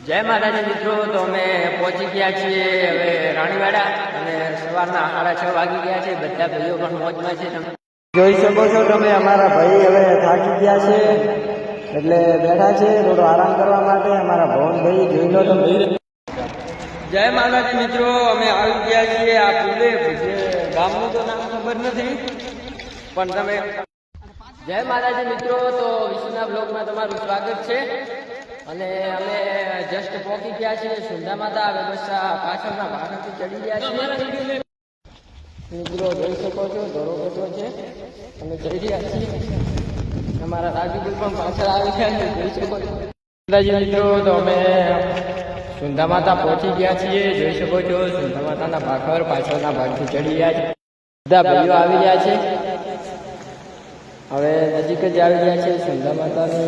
જય માતાજી મિત્રો, તો અમે પહોંચી ગયા છીએ હવે રાણીવાડા અને સવારના 6:30 વાગી ગયા છે. બધા ભાઈઓ પણ મોજમાં છે. તમે જોઈ શકો છો તમે અમારા ભાઈ હવે થાકી ગયા છે એટલે બેઠા છે થોડો આરામ કરવા માટે. અમારા ભવનભાઈ જોઈ લો તમે. જય માતાજી મિત્રો, અમે આવી ગયા છીએ આ પુલે. ગામનું તો નામ ખબર નથી પણ તમે જય માતાજી મિત્રો, તો વિષ્ણુના બ્લોગમાં તમારું સ્વાગત છે. અને અમે જસ્ટ પહોંચી ગયા છીએ સુંદા માતા. હવે બસ પાછળના ભાગથી ચડી ગયા છીએ. મિત્રો જોઈ શકો છો ધોરો કેટલો છે. અમે જઈ રહ્યા છીએ. અમારા રાજુભાઈ પણ પાછળ આવી ગયા છે, જોઈ શકો છો. માતાજી મિત્રો, તો અમે સુંદા માતા પહોંચી ગયા છીએ. જોઈ શકો છો સુંદા માતાના ભાખર પાછળના ભાગથી ચડી ગયા છે. બધા ભાઈઓ આવી ગયા છે. હવે નજીક જ આવી ગયા છે સુંદા માતાને.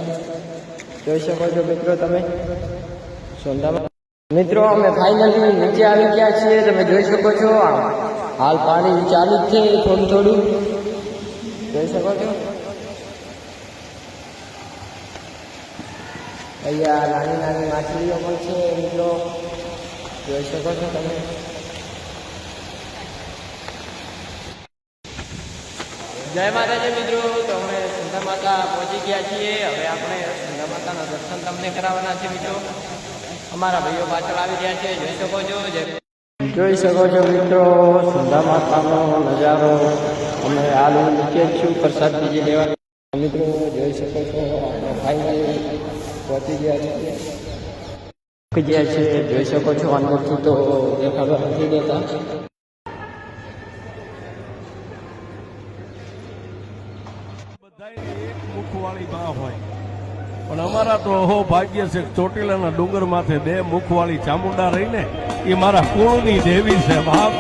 જોઈ શકો છો મિત્રો તમે સોંધામાં. મિત્રો અમે ફાઇનલી નીચે આવી ગયા છીએ. તમે જોઈ શકો છો હાલ પાણી ચાલુ જ છે થોડું થોડું. જોઈ શકો છો અહીંયા નાની નાની માછલીઓ પણ છે મિત્રો. જોઈ શકો છો તમે. જય માતાજી મિત્રો, તો અમે સુંદા માતા પહોંચી ગયા છીએ. હવે આપણે સુંદા માતાના દર્શન તમને કરાવવાના છે મિત્રો. અમારા ભાઈઓ પાછળ આવી રહ્યા છે, જોઈ શકો છો. જોઈ શકો છો મિત્રો સુંદા માતાનો નજારો. અમે હાલ નીચે જ છું પ્રસાદ બીજી લેવા. મિત્રો જોઈ શકો છો આપણે ફાઇનલી પહોંચી ગયા છે. જોઈ શકો છો અંદરથી તો દેખાડવા નથી દેતા. મુખવાળી માં હોય પણ અમારા તો અહો ભાગ્ય છે. ચોટીલાના ડુંગર માથે 2 મુખવાળી ચામુંડા રહીને એ મારા કુળની દેવી છે બાપ.